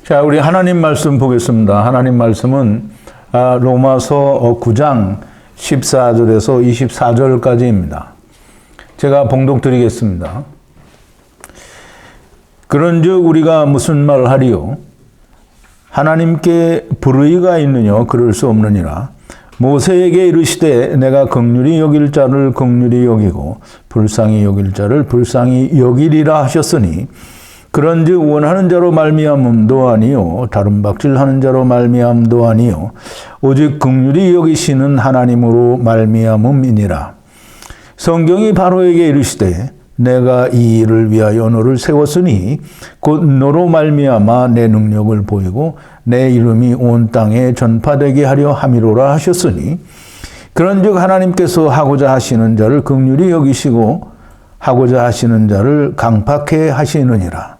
자, 우리 하나님 말씀 보겠습니다. 하나님 말씀은 로마서 9장 14절에서 24절까지입니다. 제가 봉독 드리겠습니다. 그런즉 우리가 무슨 말을 하리요? 하나님께 불의가 있느냐? 그럴 수 없느니라. 모세에게 이르시되 내가 긍휼히 여길 자를 긍휼히 여기고 불쌍히 여길 자를 불쌍히 여기리라 하셨으니 그런즉 원하는 자로 말미암음도 아니요 다른 박질하는 자로 말미암음도 아니요 오직 긍휼히 여기시는 하나님으로 말미암음이니라. 성경이 바로에게 이르시되 내가 이 일을 위하여 너를 세웠으니 곧 너로 말미암아 내 능력을 보이고 내 이름이 온 땅에 전파되게 하려 함이로라 하셨으니 그런즉 하나님께서 하고자 하시는 자를 긍휼히 여기시고 하고자 하시는 자를 강팍해 하시느니라.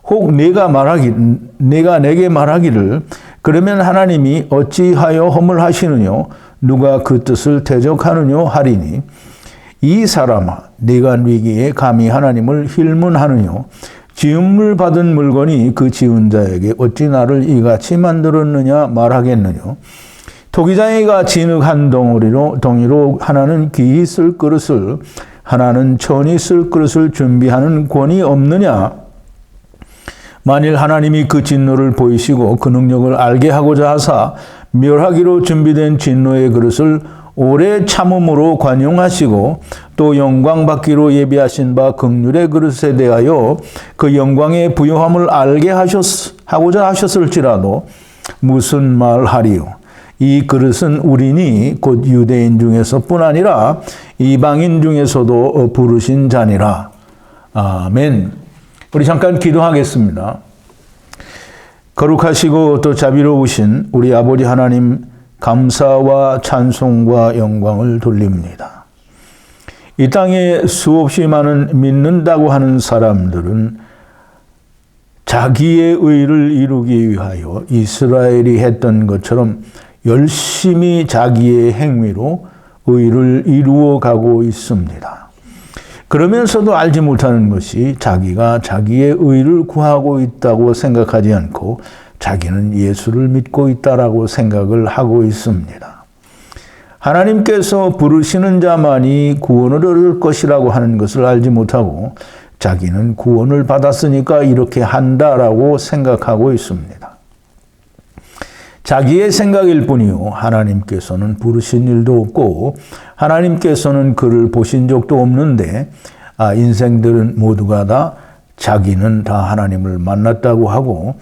혹 내가 내게 말하기를 그러면 하나님이 어찌하여 허물하시느냐 누가 그 뜻을 대적하느냐 하리니 이 사람아 네가 위기에 감히 하나님을 힐문하느냐 지음을 받은 물건이 그 지은 자에게 어찌 나를 이같이 만들었느냐 말하겠느냐. 토기장이가 진흙 덩이로 하나는 귀히 쓸 그릇을 하나는 천히 쓸 그릇을 준비하는 권이 없느냐. 만일 하나님이 그 진노를 보이시고 그 능력을 알게 하고자 하사 멸하기로 준비된 진노의 그릇을 오래 참음으로 관용하시고 또 영광 받기로 예비하신 바 긍휼의 그릇에 대하여 그 영광의 부요함을 알게 하고자 하셨을지라도 무슨 말하리요? 이 그릇은 우리니 곧 유대인 중에서뿐 아니라 이방인 중에서도 부르신 자니라. 아멘. 우리 잠깐 기도하겠습니다. 거룩하시고 또 자비로우신 우리 아버지 하나님 감사와 찬송과 영광을 돌립니다. 이 땅에 수없이 많은 믿는다고 하는 사람들은 자기의 의를 이루기 위하여 이스라엘이 했던 것처럼 열심히 자기의 행위로 의를 이루어 가고 있습니다. 그러면서도 알지 못하는 것이 자기가 자기의 의를 구하고 있다고 생각하지 않고 자기는 예수를 믿고 있다라고 생각을 하고 있습니다. 하나님께서 부르시는 자만이 구원을 얻을 것이라고 하는 것을 알지 못하고 자기는 구원을 받았으니까 이렇게 한다라고 생각하고 있습니다. 자기의 생각일 뿐이요 하나님께서는 부르신 일도 없고 하나님께서는 그를 보신 적도 없는데 인생들은 모두가 다 자기는 다 하나님을 만났다고 하고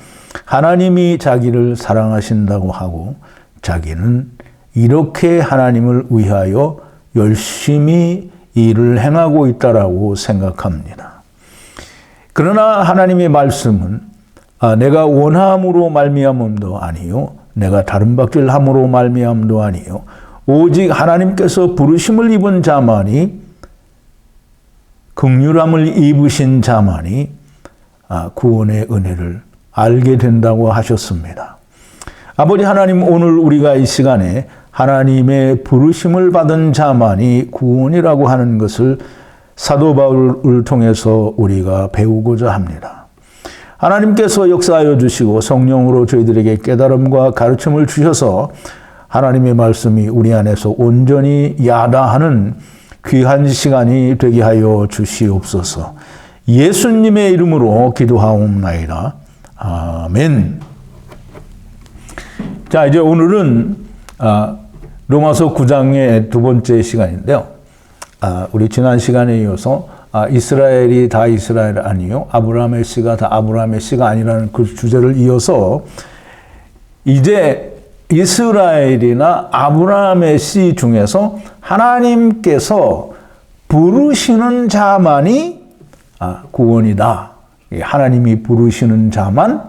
하나님이 자기를 사랑하신다고 하고 자기는 이렇게 하나님을 위하여 열심히 일을 행하고 있다라고 생각합니다. 그러나 하나님의 말씀은 내가 원함으로 말미암음도 아니요 내가 다른 박질함으로 말미암음도 아니요 오직 하나님께서 부르심을 입은 자만이 긍휼함을 입으신 자만이 구원의 은혜를 알게 된다고 하셨습니다. 아버지 하나님, 오늘 우리가 이 시간에 하나님의 부르심을 받은 자만이 구원이라고 하는 것을 사도 바울을 통해서 우리가 배우고자 합니다. 하나님께서 역사하여 주시고 성령으로 저희들에게 깨달음과 가르침을 주셔서 하나님의 말씀이 우리 안에서 온전히 야다하는 귀한 시간이 되게 하여 주시옵소서. 예수님의 이름으로 기도하옵나이다. 아멘. 자, 이제 오늘은 로마서 9장의 두 번째 시간인데요. 우리 지난 시간에 이어서 이스라엘이 다 이스라엘 아니요 아브라함의 씨가 다 아브라함의 씨가 아니라는 그 주제를 이어서 이제 이스라엘이나 아브라함의 씨 중에서 하나님께서 부르시는 자만이 구원이다. 하나님이 부르시는 자만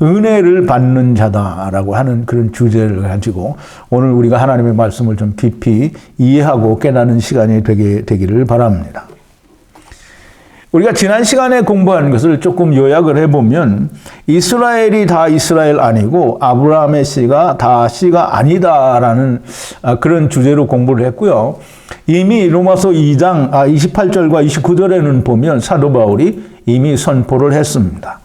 은혜를 받는 자다라고 하는 그런 주제를 가지고 오늘 우리가 하나님의 말씀을 좀 깊이 이해하고 깨닫는 시간이 되기를 바랍니다. 우리가 지난 시간에 공부한 것을 조금 요약을 해보면 이스라엘이 다 이스라엘 아니고 아브라함의 씨가 다 씨가 아니다라는 그런 주제로 공부를 했고요. 이미 로마서 2장 28절과 29절에는 보면 사도 바울이 이미 선포를 했습니다.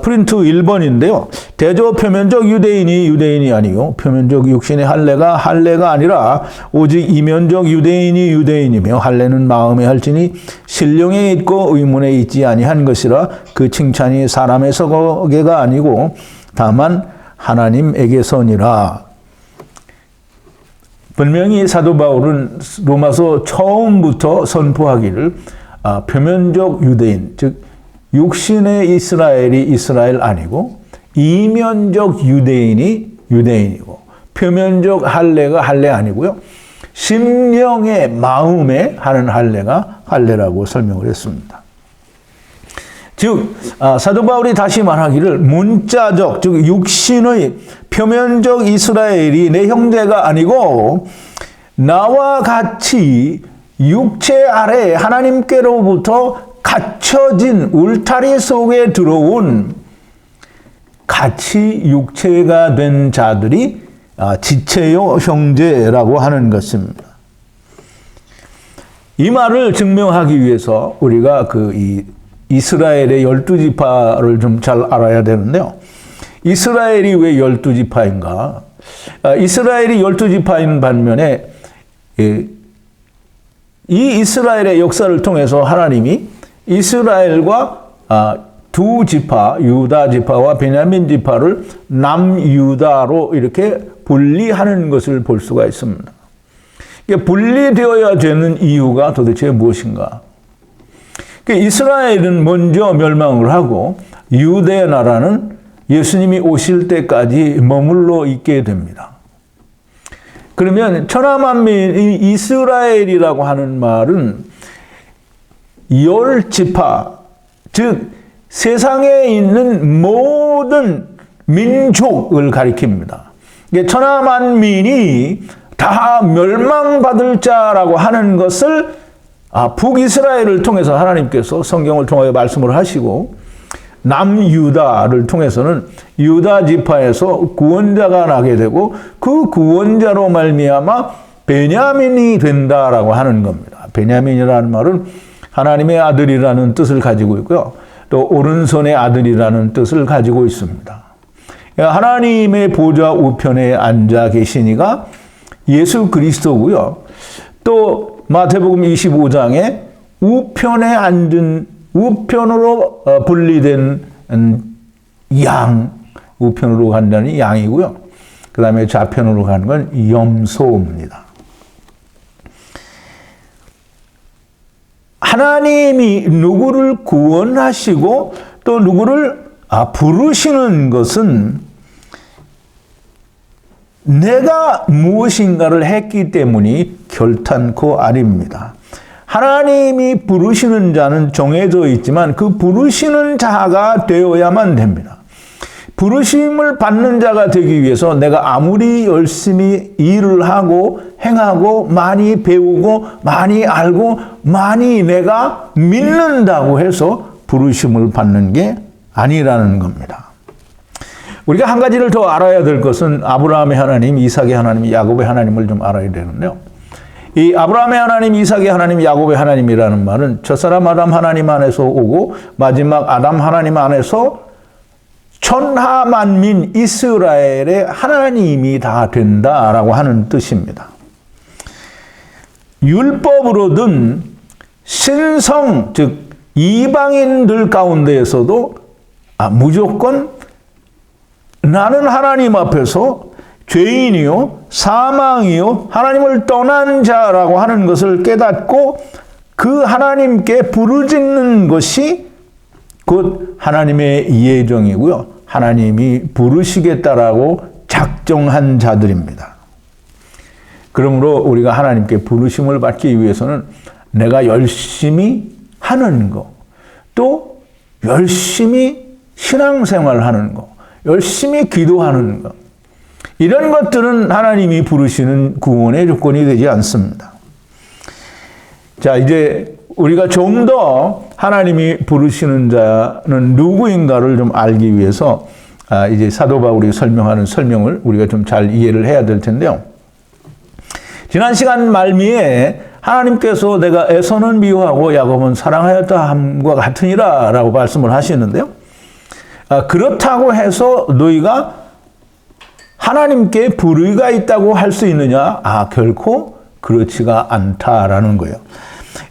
프린트 1번인데요. 대조 표면적 유대인이 아니요. 표면적 육신의 할례가 아니라 오직 이면적 유대인이며 할례는 마음에 할지니 신령에 있고 의문에 있지 아니한 것이라 그 칭찬이 사람에서가 아니고 다만 하나님에게서니라. 분명히 사도 바울은 로마서 처음부터 선포하기를 표면적 유대인, 즉 육신의 이스라엘이 이스라엘 아니고 이면적 유대인이 유대인이고 표면적 할례가 할례 아니고요. 심령의 마음에 하는 할례가 할례라고 설명을 했습니다. 즉 사도 바울이 다시 말하기를 문자적 즉 육신의 표면적 이스라엘이 내 형제가 아니고 나와 같이 육체 아래 하나님께로부터 갇혀진 울타리 속에 들어온 같이 육체가 된 자들이 지체요 형제라고 하는 것입니다. 이 말을 증명하기 위해서 우리가 이 이스라엘의 12지파를 좀 잘 알아야 되는데요. 이스라엘이 왜 12지파인가? 이스라엘이 12지파인 반면에 이 이스라엘의 역사를 통해서 하나님이 이스라엘과 두 지파, 유다 지파와 베냐민 지파를 남유다로 이렇게 분리하는 것을 볼 수가 있습니다. 이게 분리되어야 되는 이유가 도대체 무엇인가? 이스라엘은 먼저 멸망을 하고 유대 나라는 예수님이 오실 때까지 머물러 있게 됩니다. 그러면 천하만민이 이스라엘이라고 하는 말은 10지파, 즉 세상에 있는 모든 민족을 가리킵니다. 천하만민이 다 멸망받을 자라고 하는 것을 북이스라엘을 통해서 하나님께서 성경을 통하여 말씀을 하시고 남유다를 통해서는 유다 지파에서 구원자가 나게 되고 그 구원자로 말미암아 베냐민이 된다라고 하는 겁니다. 베냐민이라는 말은 하나님의 아들이라는 뜻을 가지고 있고요. 또 오른손의 아들이라는 뜻을 가지고 있습니다. 하나님의 보좌 우편에 앉아 계시니가 예수 그리스도고요. 또 마태복음 25장에 우편에 앉은 우편으로 분리된 양, 우편으로 간다는 양이고요. 그 다음에 좌편으로 가는 건 염소입니다. 하나님이 누구를 구원하시고 또 누구를 부르시는 것은 내가 무엇인가를 했기 때문이 결탄코 아닙니다. 하나님이 부르시는 자는 정해져 있지만 그 부르시는 자가 되어야만 됩니다. 부르심을 받는 자가 되기 위해서 내가 아무리 열심히 일을 하고 행하고 많이 배우고 많이 알고 많이 내가 믿는다고 해서 부르심을 받는 게 아니라는 겁니다. 우리가 한 가지를 더 알아야 될 것은 아브라함의 하나님, 이삭의 하나님, 야곱의 하나님을 좀 알아야 되는데요. 이 아브라함의 하나님, 이삭의 하나님, 야곱의 하나님이라는 말은 첫사람 아담 하나님 안에서 오고 마지막 아담 하나님 안에서 천하만민 이스라엘의 하나님이 다 된다라고 하는 뜻입니다. 율법으로든 신성, 즉 이방인들 가운데에서도 무조건 나는 하나님 앞에서 죄인이요, 사망이요, 하나님을 떠난 자라고 하는 것을 깨닫고 그 하나님께 부르짖는 것이 곧 하나님의 예정이고요. 하나님이 부르시겠다라고 작정한 자들입니다. 그러므로 우리가 하나님께 부르심을 받기 위해서는 내가 열심히 하는 거, 또 열심히 신앙생활을 하는 거, 열심히 기도하는 것, 이런 것들은 하나님이 부르시는 구원의 조건이 되지 않습니다. 자, 이제 우리가 좀 더 하나님이 부르시는 자는 누구인가를 좀 알기 위해서 이제 사도 바울이 설명하는 설명을 우리가 좀 잘 이해를 해야 될 텐데요. 지난 시간 말미에 하나님께서 내가 에서는 미워하고 야곱은 사랑하였다 함과 같으니라 라고 말씀을 하시는데요. 그렇다고 해서 너희가 하나님께 불의가 있다고 할 수 있느냐? 결코 그렇지가 않다라는 거예요.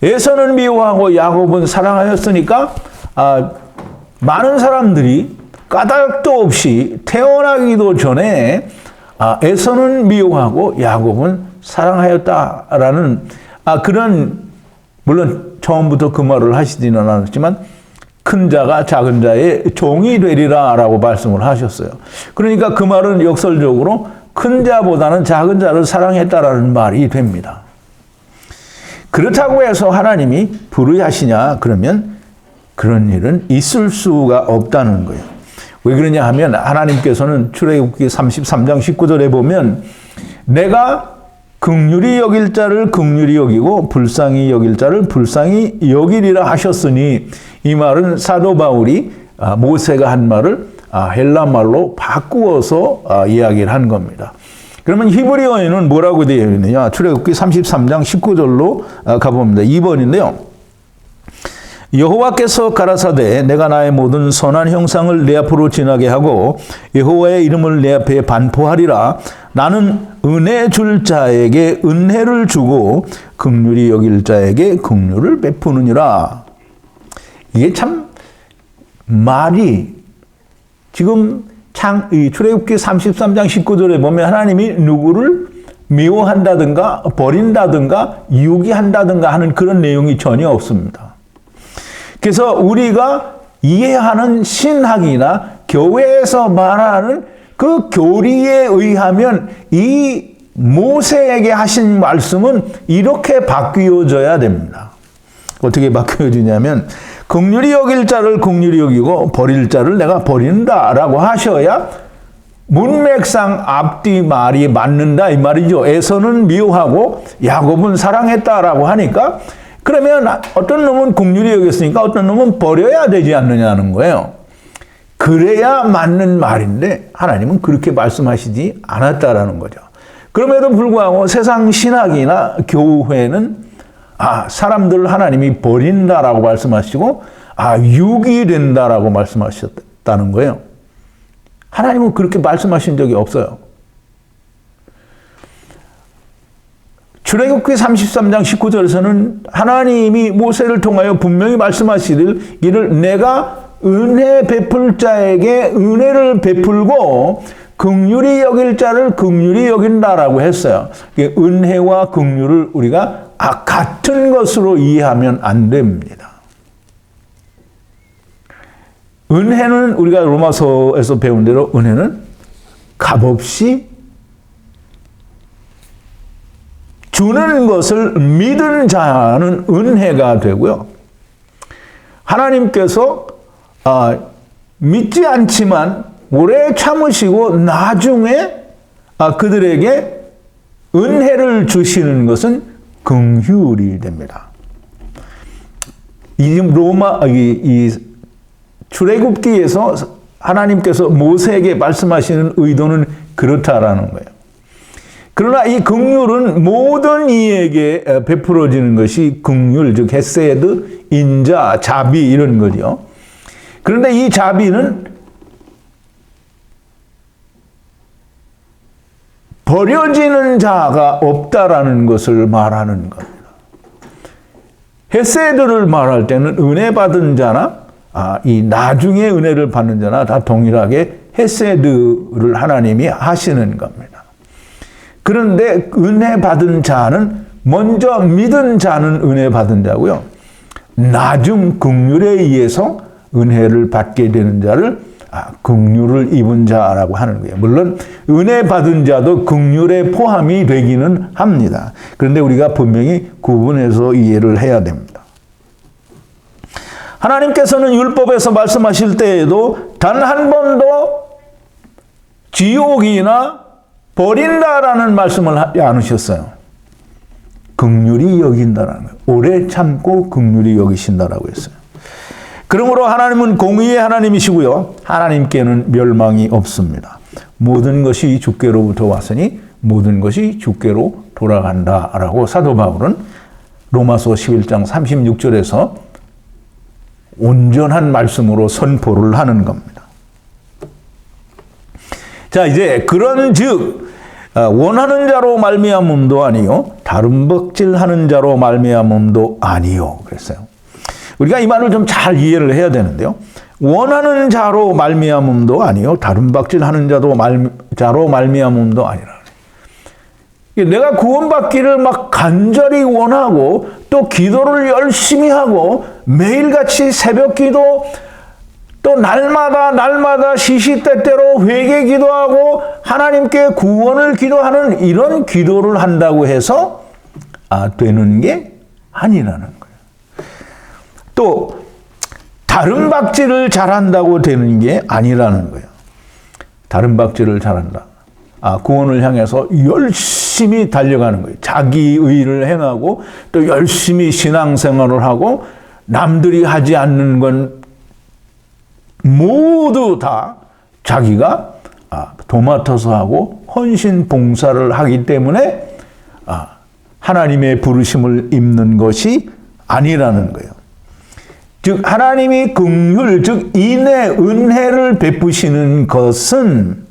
에서는 미워하고 야곱은 사랑하였으니까 많은 사람들이 까닭도 없이 태어나기도 전에 에서는 미워하고 야곱은 사랑하였다라는 그런, 물론 처음부터 그 말을 하시지는 않았지만 큰 자가 작은 자의 종이 되리라 라고 말씀을 하셨어요. 그러니까 그 말은 역설적으로 큰 자보다는 작은 자를 사랑했다라는 말이 됩니다. 그렇다고 해서 하나님이 불의하시냐? 그러면 그런 일은 있을 수가 없다는 거예요. 왜 그러냐 하면 하나님께서는 출애굽기 33장 19절에 보면 내가 긍휼히 여길 자를 긍휼히 여기고 불쌍히 여길 자를 불쌍히 여기리라 하셨으니, 이 말은 사도 바울이 모세가 한 말을 헬라 말로 바꾸어서 이야기를 한 겁니다. 그러면 히브리어에는 뭐라고 되어 있느냐? 출애굽기 33장 19절로 가봅니다. 2번인데요. 여호와께서 가라사대 내가 나의 모든 선한 형상을 내 앞으로 지나게 하고 여호와의 이름을 내 앞에 반포하리라. 나는 은혜 줄 자에게 은혜를 주고 긍휼히 여길 자에게 긍휼을 베푸느니라. 이게 참 말이 지금 출애굽기 33장 19절에 보면 하나님이 누구를 미워한다든가 버린다든가 유기한다든가 하는 그런 내용이 전혀 없습니다. 그래서 우리가 이해하는 신학이나 교회에서 말하는 그 교리에 의하면 이 모세에게 하신 말씀은 이렇게 바뀌어져야 됩니다. 어떻게 바뀌어지냐면 긍휼히 여길 자를 긍휼히 여기고 버릴 자를 내가 버린다라고 하셔야 문맥상 앞뒤 말이 맞는다 이 말이죠. 에서는 미워하고 야곱은 사랑했다라고 하니까, 그러면 어떤 놈은 긍휼히 여겼으니까 어떤 놈은 버려야 되지 않느냐는 거예요. 그래야 맞는 말인데 하나님은 그렇게 말씀하시지 않았다라는 거죠. 그럼에도 불구하고 세상 신학이나 교회는 사람들 하나님이 버린다라고 말씀하시고 유기된다라고 말씀하셨다는 거예요. 하나님은 그렇게 말씀하신 적이 없어요. 출애굽기 33장 19절에서는 하나님이 모세를 통하여 분명히 말씀하시기를 내가 은혜 베풀 자에게 은혜를 베풀고 긍휼히 여길 자를 긍휼히 여긴다라고 했어요. 은혜와 긍휼을 우리가 같은 것으로 이해하면 안 됩니다. 은혜는 우리가 로마서에서 배운 대로 은혜는 값없이 주는 것을 믿은 자는 은혜가 되고요. 하나님께서 믿지 않지만 오래 참으시고 나중에 그들에게 은혜를 주시는 것은 긍휼이 됩니다. 이 출애굽기에서 하나님께서 모세에게 말씀하시는 의도는 그렇다라는 거예요. 그러나 이 긍휼은 모든 이에게 베풀어지는 것이 긍휼, 즉 헤세드, 인자, 자비 이런 거죠. 그런데 이 자비는 버려지는 자가 없다라는 것을 말하는 겁니다. 헤세드를 말할 때는 은혜 받은 자나 이 나중에 은혜를 받는 자나 다 동일하게 헤세드를 하나님이 하시는 겁니다. 그런데 은혜 받은 자는 먼저 믿은 자는 은혜 받은 자고요. 나중 긍휼에 의해서 은혜를 받게 되는 자를 긍휼을 입은 자라고 하는 거예요. 물론 은혜 받은 자도 긍휼에 포함이 되기는 합니다. 그런데 우리가 분명히 구분해서 이해를 해야 됩니다. 하나님께서는 율법에서 말씀하실 때에도 단 한 번도 지옥이나 버린다라는 말씀을 하지 않으셨어요. 긍휼히 여긴다라는 거예요. 오래 참고 긍휼히 여기신다라고 했어요. 그러므로 하나님은 공의의 하나님이시고요. 하나님께는 멸망이 없습니다. 모든 것이 주께로부터 왔으니 모든 것이 주께로 돌아간다라고 사도 바울은 로마서 11장 36절에서 온전한 말씀으로 선포를 하는 겁니다. 자, 이제 그런즉 원하는 자로 말미암음도 아니요 다른 박질하는 자로 말미암음도 아니요 그랬어요. 우리가 이 말을 좀 잘 이해를 해야 되는데요. 원하는 자로 말미암음도 아니요 다른 박질하는 자로 말미암음도 아니라. 내가 구원받기를 막 간절히 원하고 또 기도를 열심히 하고 매일같이 새벽 기도 또 날마다 시시때때로 회개 기도하고 하나님께 구원을 기도하는 이런 기도를 한다고 해서 되는 게 아니라는 거예요. 또 다른 박질을 잘한다고 되는 게 아니라는 거예요. 다른 박질을 잘한다. 구원을 향해서 열심히 달려가는 거예요. 자기의를 행하고 또 열심히 신앙생활을 하고 남들이 하지 않는 건 모두 다 자기가 도맡아서 하고 헌신 봉사를 하기 때문에 하나님의 부르심을 입는 것이 아니라는 거예요. 즉 하나님이 긍휼, 즉 인의 은혜를 베푸시는 것은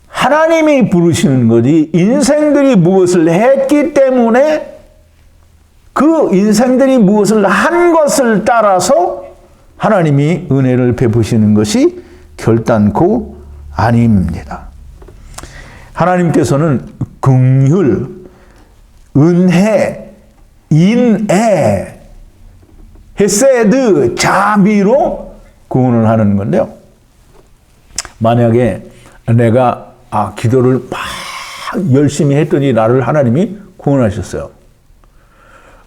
하나님이 부르시는 거지 인생들이 무엇을 했기 때문에 그 인생들이 무엇을 한 것을 따라서 하나님이 은혜를 베푸시는 것이 결단코 아닙니다. 하나님께서는 긍휼, 은혜, 인애, 헤세드, 자비로 구원을 하는 건데요. 만약에 내가 기도를 막 열심히 했더니 나를 하나님이 구원하셨어요.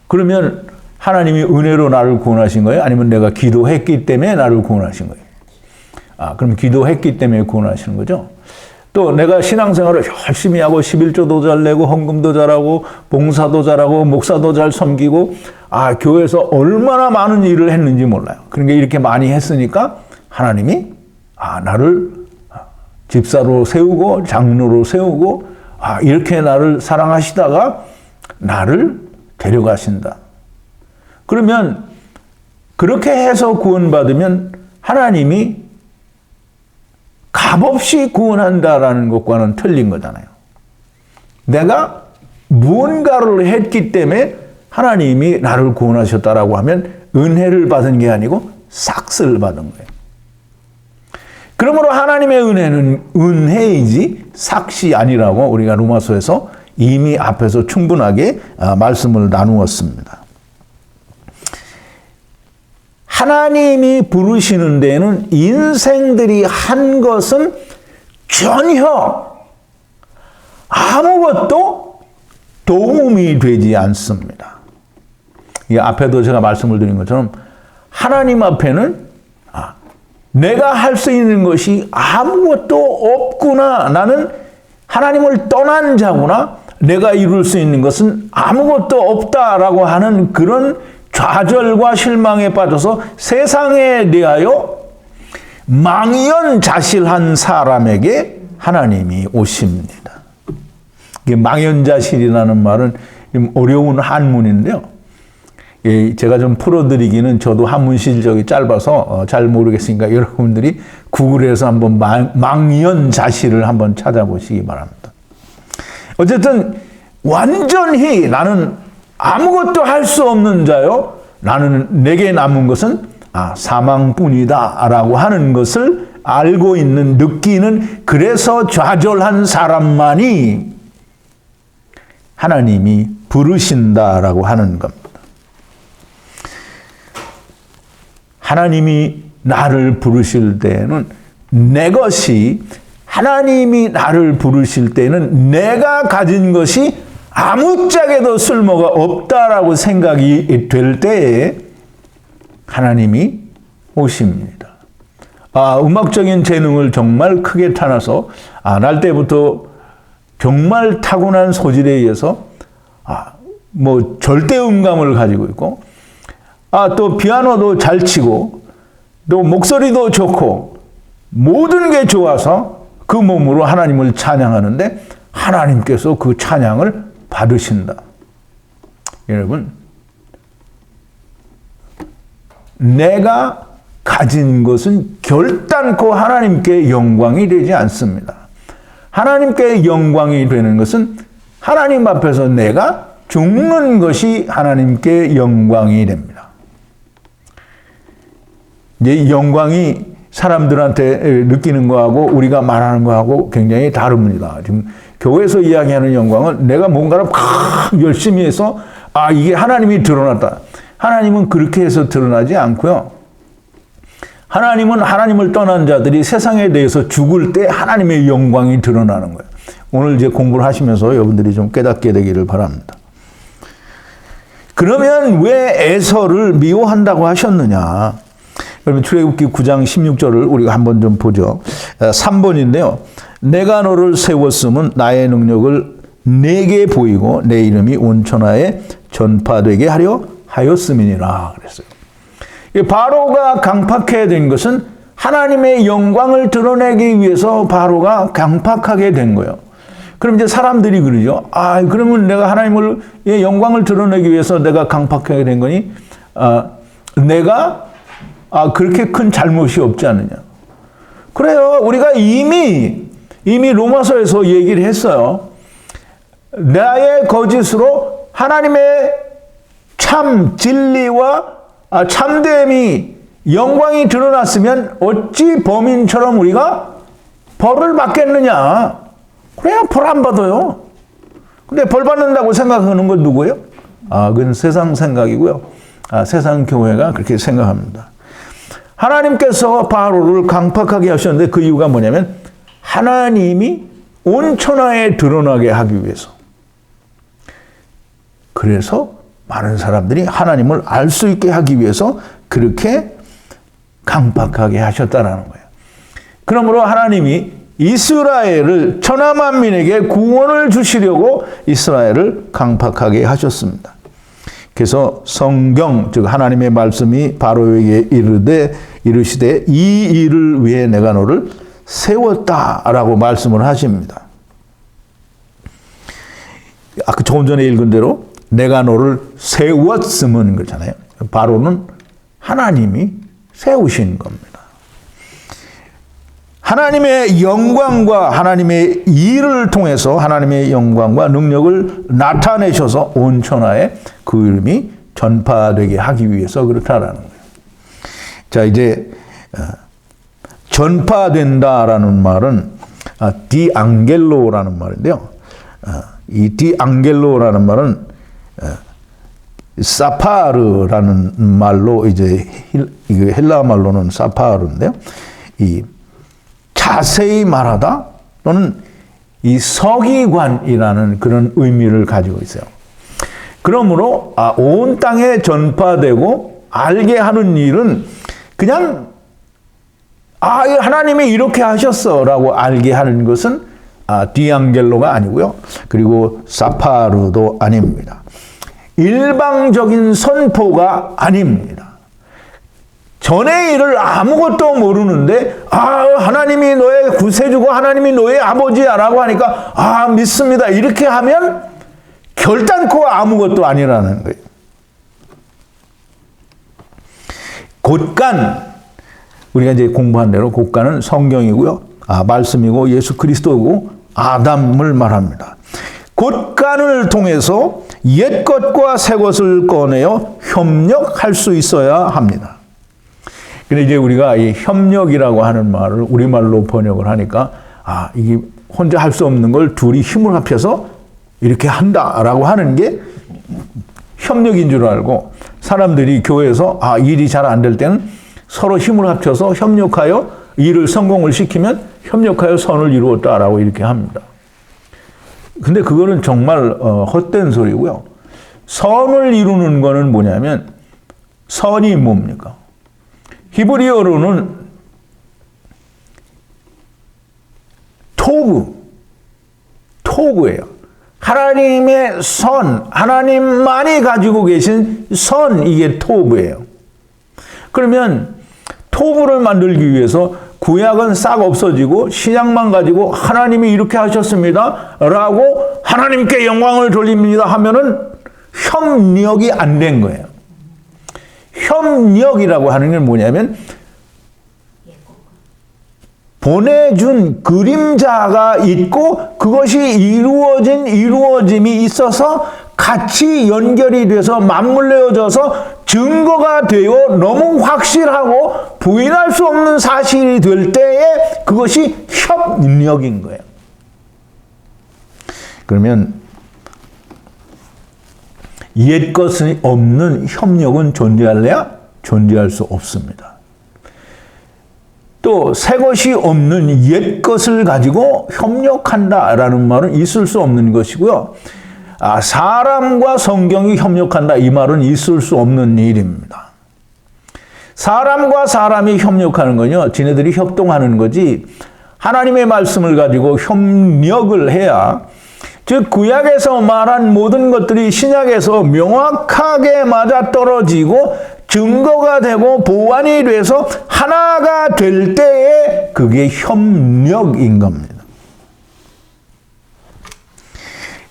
그러면 하나님이 은혜로 나를 구원하신 거예요? 아니면 내가 기도했기 때문에 나를 구원하신 거예요? 그럼 기도했기 때문에 구원하시는 거죠? 또 내가 신앙생활을 열심히 하고 11조도 잘 내고 헌금도 잘하고 봉사도 잘하고 목사도 잘 섬기고 교회에서 얼마나 많은 일을 했는지 몰라요. 그러니까 이렇게 많이 했으니까 하나님이 나를 집사로 세우고 장로로 세우고 이렇게 나를 사랑하시다가 나를 데려가신다. 그러면 그렇게 해서 구원받으면 하나님이 값없이 구원한다라는 것과는 틀린 거잖아요. 내가 무언가를 했기 때문에 하나님이 나를 구원하셨다라고 하면 은혜를 받은 게 아니고 삭스를 받은 거예요. 그러므로 하나님의 은혜는 은혜이지 삭시 아니라고 우리가 로마서에서 이미 앞에서 충분하게 말씀을 나누었습니다. 하나님이 부르시는 데에는 인생들이 한 것은 전혀 아무것도 도움이 되지 않습니다. 이 앞에도 제가 말씀을 드린 것처럼 하나님 앞에는 내가 할 수 있는 것이 아무것도 없구나. 나는 하나님을 떠난 자구나. 내가 이룰 수 있는 것은 아무것도 없다라고 하는 그런 좌절과 실망에 빠져서 세상에 대하여 망연자실한 사람에게 하나님이 오십니다. 이게 망연자실이라는 말은 어려운 한문인데요. 제가 좀 풀어드리기는 저도 한문 실력이 짧아서 잘 모르겠으니까 여러분들이 구글에서 한번 망연자실을 한번 찾아보시기 바랍니다. 어쨌든 완전히 나는 아무것도 할 수 없는 자요. 나는 내게 남은 것은 사망뿐이다 라고 하는 것을 알고 있는, 느끼는, 그래서 좌절한 사람만이 하나님이 부르신다라고 하는 겁니다. 하나님이 나를 부르실 때에는 내 것이, 하나님이 나를 부르실 때는 내가 가진 것이 아무짝에도 쓸모가 없다라고 생각이 될 때에 하나님이 오십니다. 음악적인 재능을 정말 크게 타나서 날 때부터 정말 타고난 소질에 의해서 절대 음감을 가지고 있고 또 피아노도 잘 치고 또 목소리도 좋고 모든 게 좋아서 그 몸으로 하나님을 찬양하는데 하나님께서 그 찬양을 받으신다. 여러분, 내가 가진 것은 결단코 하나님께 영광이 되지 않습니다. 하나님께 영광이 되는 것은 하나님 앞에서 내가 죽는 것이 하나님께 영광이 됩니다. 이제 영광이 사람들한테 느끼는 거하고 우리가 말하는 거하고 굉장히 다릅니다. 지금 교회에서 이야기하는 영광은 내가 뭔가를 막 열심히 해서 이게 하나님이 드러났다. 하나님은 그렇게 해서 드러나지 않고요. 하나님은 하나님을 떠난 자들이 세상에 대해서 죽을 때 하나님의 영광이 드러나는 거예요. 오늘 이제 공부를 하시면서 여러분들이 좀 깨닫게 되기를 바랍니다. 그러면 왜 에서를 미워한다고 하셨느냐? 그러면 출애굽기 9장 16절을 우리가 한번 좀 보죠. 3번인데요. 내가 너를 세웠음은 나의 능력을 내게 보이고 내 이름이 온 천하에 전파되게 하려 하였음이니라 그랬어요. 바로가 강팍해야 된 것은 하나님의 영광을 드러내기 위해서 바로가 강팍하게 된 거예요. 그럼 이제 사람들이 그러죠. 그러면 내가 하나님의 영광을 드러내기 위해서 내가 강팍하게 된 거니 내가 그렇게 큰 잘못이 없지 않느냐. 그래요. 우리가 이미 로마서에서 얘기를 했어요. 나의 거짓으로 하나님의 참 진리와 참됨이 영광이 드러났으면 어찌 범인처럼 우리가 벌을 받겠느냐. 그래야 벌 안 받아요. 근데 벌 받는다고 생각하는 건 누구예요? 그건 세상 생각이고요. 세상 교회가 그렇게 생각합니다. 하나님께서 바로를 강팍하게 하셨는데 그 이유가 뭐냐면 하나님이 온 천하에 드러나게 하기 위해서. 그래서 많은 사람들이 하나님을 알 수 있게 하기 위해서 그렇게 강팍하게 하셨다라는 거예요. 그러므로 하나님이 이스라엘을 천하 만민에게 구원을 주시려고 이스라엘을 강팍하게 하셨습니다. 그래서 성경 즉 하나님의 말씀이 바로에게 이르시되 이 일을 위해 내가 너를 세웠다라고 말씀을 하십니다. 아까 조금 전에 읽은 대로 내가 너를 세웠음은 그렇잖아요. 바로는 하나님이 세우신 겁니다. 하나님의 영광과 하나님의 일을 통해서 하나님의 영광과 능력을 나타내셔서 온 천하에 그 이름이 전파되게 하기 위해서 그렇다라는 거예요. 자, 이제 전파된다라는 말은 디앙겔로라는 말인데요. 이 디앙겔로라는 말은 사파르라는 말로 이제 헬라 말로는 사파르인데요. 이 자세히 말하다 또는 이 서기관이라는 그런 의미를 가지고 있어요. 그러므로 온 땅에 전파되고 알게 하는 일은 그냥 하나님이 이렇게 하셨어라고 알게 하는 것은 디앙겔로가 아니고요. 그리고 사파르도 아닙니다. 일방적인 선포가 아닙니다. 전의 일을 아무것도 모르는데 하나님이 너의 구세주고 하나님이 너의 아버지야라고 하니까 믿습니다. 이렇게 하면 결단코 아무것도 아니라는 거예요. 곧간 우리가 이제 공부한 대로 곧간은 성경이고요. 말씀이고 예수 그리스도고 아담을 말합니다. 곧간을 통해서 옛 것과 새 것을 꺼내어 협력할 수 있어야 합니다. 근데 이제 우리가 이 협력이라고 하는 말을 우리말로 번역을 하니까 이게 혼자 할 수 없는 걸 둘이 힘을 합쳐서 이렇게 한다라고 하는 게 협력인 줄 알고 사람들이 교회에서 일이 잘 안 될 때는 서로 힘을 합쳐서 협력하여 일을 성공을 시키면 협력하여 선을 이루었다라고 이렇게 합니다. 근데 그거는 정말 헛된 소리고요. 선을 이루는 거는 뭐냐면 선이 뭡니까? 히브리어로는 토브예요. 하나님의 선, 하나님만이 가지고 계신 선, 이게 토브예요. 그러면 토브를 만들기 위해서 구약은 싹 없어지고 신약만 가지고 하나님이 이렇게 하셨습니다 라고 하나님께 영광을 돌립니다 하면은 협력이 안 된 거예요. 협력이라고 하는 게 뭐냐면 보내준 그림자가 있고 그것이 이루어짐이 있어서 같이 연결이 돼서 맞물려져서 증거가 되어 너무 확실하고 부인할 수 없는 사실이 될 때에 그것이 협력인 거예요. 그러면 옛 것이 없는 협력은 존재할래야? 존재할 수 없습니다. 또 새 것이 없는 옛 것을 가지고 협력한다라는 말은 있을 수 없는 것이고요. 사람과 성경이 협력한다 이 말은 있을 수 없는 일입니다. 사람과 사람이 협력하는 건요, 지네들이 협동하는 거지 하나님의 말씀을 가지고 협력을 해야, 즉 구약에서 말한 모든 것들이 신약에서 명확하게 맞아떨어지고 증거가 되고 보완이 돼서 하나가 될 때에 그게 협력인 겁니다.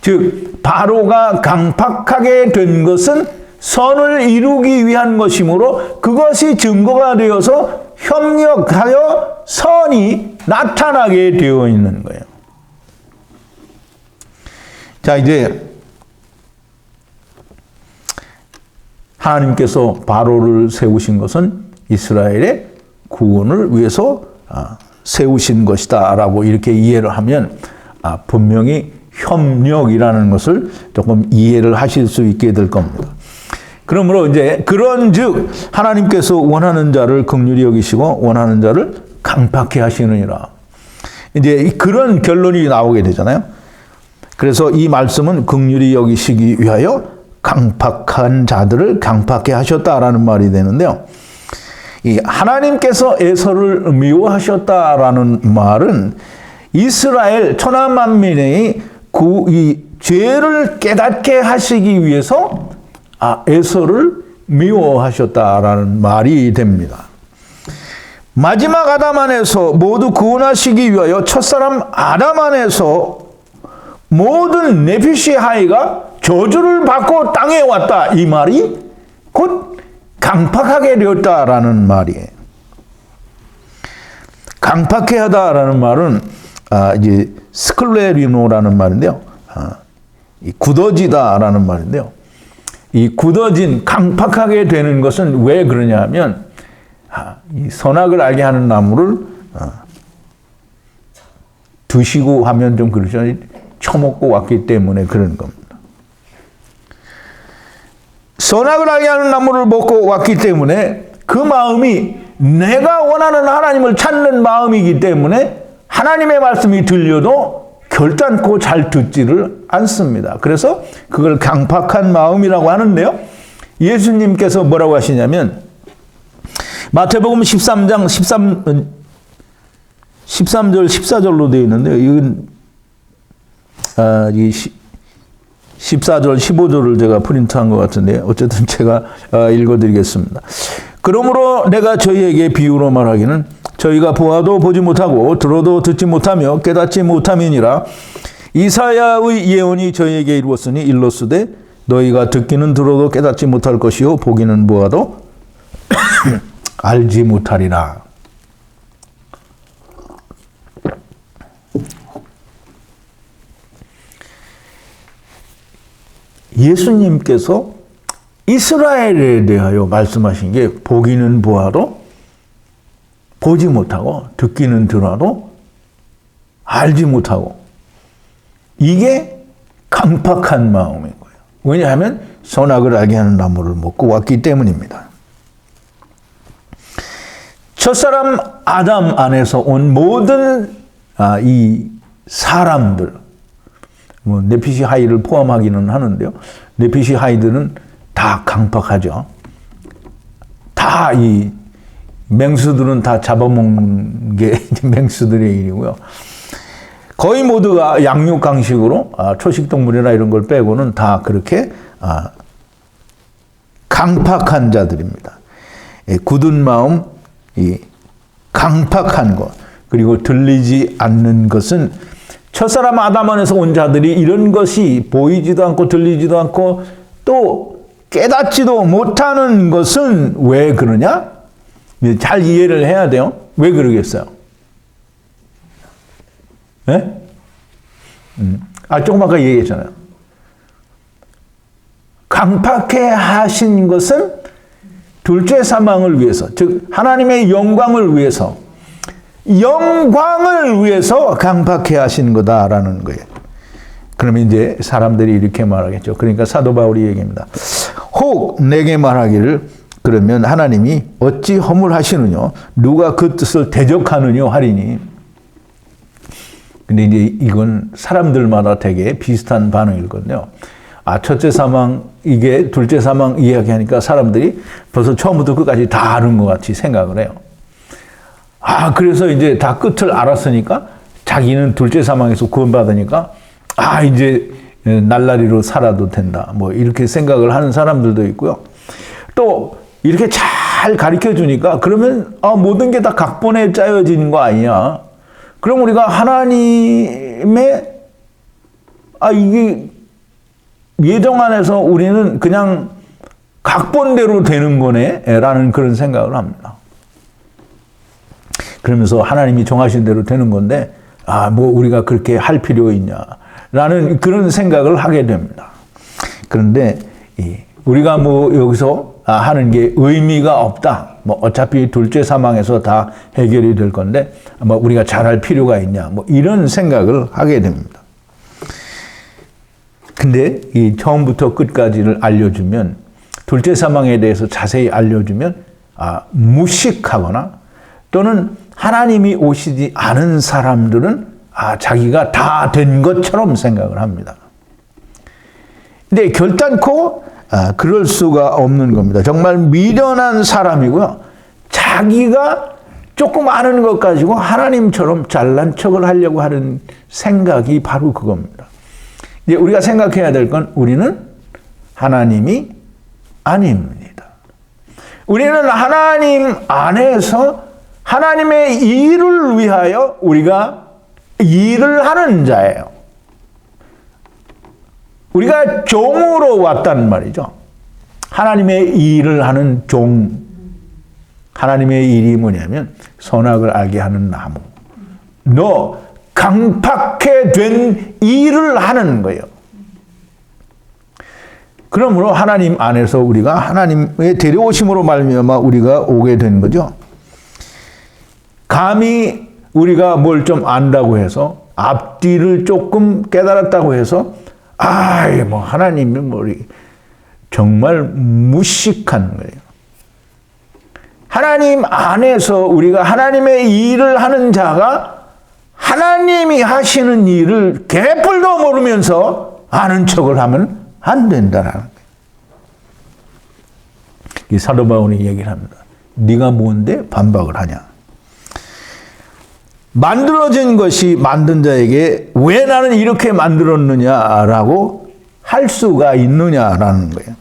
즉 바로가 강팍하게 된 것은 선을 이루기 위한 것이므로 그것이 증거가 되어서 협력하여 선이 나타나게 되어 있는 거예요. 자, 이제 하나님께서 바로를 세우신 것은 이스라엘의 구원을 위해서 세우신 것이다 라고 이렇게 이해를 하면 분명히 협력이라는 것을 조금 이해를 하실 수 있게 될 겁니다. 그러므로 이제 그런즉 하나님께서 원하는 자를 긍휼히 여기시고 원하는 자를 강팍해 하시느니라. 이제 그런 결론이 나오게 되잖아요. 그래서 이 말씀은 긍휼히 여기시기 위하여 강팍한 자들을 강팍해 하셨다라는 말이 되는데요. 이 하나님께서 에서를 미워하셨다라는 말은 이스라엘 천하만민의 이 죄를 깨닫게 하시기 위해서 에서를 미워하셨다라는 말이 됩니다. 마지막 아담 안에서 모두 구원하시기 위하여 첫사람 아담 안에서 모든 네피시 하이가 저주를 받고 땅에 왔다. 이 말이 곧 강팍하게 되었다라는 말이에요. 강팍해 하다라는 말은 이제 스클레리노라는 말인데요. 굳어지다라는 말인데요. 이 굳어진 강팍하게 되는 것은 왜 그러냐 하면 이 선악을 알게 하는 나무를 드시고 하면 좀 그렇죠. 처먹고 왔기 때문에 그런 겁니다. 선악을 알게 하는 나무를 먹고 왔기 때문에 그 마음이 내가 원하는 하나님을 찾는 마음이기 때문에 하나님의 말씀이 들려도 결단코 잘 듣지를 않습니다. 그래서 그걸 강팍한 마음이라고 하는데요. 예수님께서 뭐라고 하시냐면 마태복음 13장 13절 14절로 되어 있는데요. 이건 14절 15절을 제가 프린트한 것 같은데 어쨌든 제가 읽어드리겠습니다. 그러므로 내가 저희에게 비유로 말하기는 저희가 보아도 보지 못하고 들어도 듣지 못하며 깨닫지 못함이니라. 이사야의 예언이 저희에게 이루었으니 일렀으되 너희가 듣기는 들어도 깨닫지 못할 것이요 보기는 보아도 알지 못하리라. 예수님께서 이스라엘에 대하여 말씀하신 게 보기는 보아도 보지 못하고 듣기는 들어도 알지 못하고 이게 강팍한 마음인 거예요. 왜냐하면 선악을 알게 하는 나무를 먹고 왔기 때문입니다. 첫사람 아담 안에서 온 모든 이 사람들, 네피시 하이를 포함하기는 하는데요. 네피시 하이들은 다 강팍하죠. 다 이 맹수들은 다 잡아먹는 게 맹수들의 일이고요. 거의 모두가 양육 강식으로 초식동물이나 이런 걸 빼고는 다 그렇게 강팍한 자들입니다. 굳은 마음, 이 강팍한 것, 그리고 들리지 않는 것은 첫사람 아담 안에서 온 자들이 이런 것이 보이지도 않고 들리지도 않고 또 깨닫지도 못하는 것은 왜 그러냐? 잘 이해를 해야 돼요. 왜 그러겠어요? 예? 조금 아까 얘기했잖아요. 강팍해 하신 것은 둘째 사망을 위해서, 즉 하나님의 영광을 위해서, 영광을 위해서 강팍해 하신 거다라는 거예요. 그러면 이제 사람들이 이렇게 말하겠죠. 그러니까 사도 바울이 얘기합니다. 혹 내게 말하기를 그러면 하나님이 어찌 허물하시느냐, 누가 그 뜻을 대적하느냐 하리니. 근데 이제 이건 사람들마다 되게 비슷한 반응일 건데요. 첫째 사망, 이게 둘째 사망 이야기하니까 사람들이 벌써 처음부터 끝까지 다 아는 것 같이 생각을 해요. 그래서 이제 다 끝을 알았으니까 자기는 둘째 사망에서 구원받으니까 이제 날라리로 살아도 된다. 뭐 이렇게 생각을 하는 사람들도 있고요. 또 이렇게 잘 가르쳐 주니까 그러면 모든 게 다 각본에 짜여지는 거 아니냐. 그럼 우리가 하나님의 이게 예정 안에서 우리는 그냥 각본대로 되는 거네 라는 그런 생각을 합니다. 그러면서 하나님이 정하신 대로 되는 건데 뭐 우리가 그렇게 할 필요 있냐라는 그런 생각을 하게 됩니다. 그런데 우리가 뭐 여기서 하는 게 의미가 없다. 뭐 어차피 둘째 사망에서 다 해결이 될 건데 뭐 우리가 잘할 필요가 있냐. 뭐 이런 생각을 하게 됩니다. 근데 이 처음부터 끝까지를 알려주면, 둘째 사망에 대해서 자세히 알려주면 무식하거나 또는 하나님이 오시지 않은 사람들은 자기가 다 된 것처럼 생각을 합니다. 근데 결단코 그럴 수가 없는 겁니다. 정말 미련한 사람이고요. 자기가 조금 아는 것 가지고 하나님처럼 잘난 척을 하려고 하는 생각이 바로 그겁니다. 이제 우리가 생각해야 될 건 우리는 하나님이 아닙니다. 우리는 하나님 안에서 하나님의 일을 위하여 우리가 일을 하는 자예요. 우리가 종으로 왔단 말이죠. 하나님의 일을 하는 종. 하나님의 일이 뭐냐면 선악을 알게 하는 나무. 너 강팍해 된 일을 하는 거예요. 그러므로 하나님 안에서 우리가 하나님의 데려오심으로 말미암아 우리가 오게 된 거죠. 감히 우리가 뭘 좀 안다고 해서 앞뒤를 조금 깨달았다고 해서 뭐 하나님이 정말 무식한 거예요. 하나님 안에서 우리가 하나님의 일을 하는 자가 하나님이 하시는 일을 개뿔도 모르면서 아는 척을 하면 안 된다라는 거예요. 이 사도 바울이 얘기를 합니다. 네가 뭔데 반박을 하냐. 만들어진 것이 만든 자에게 왜 나는 이렇게 만들었느냐라고 할 수가 있느냐라는 거예요.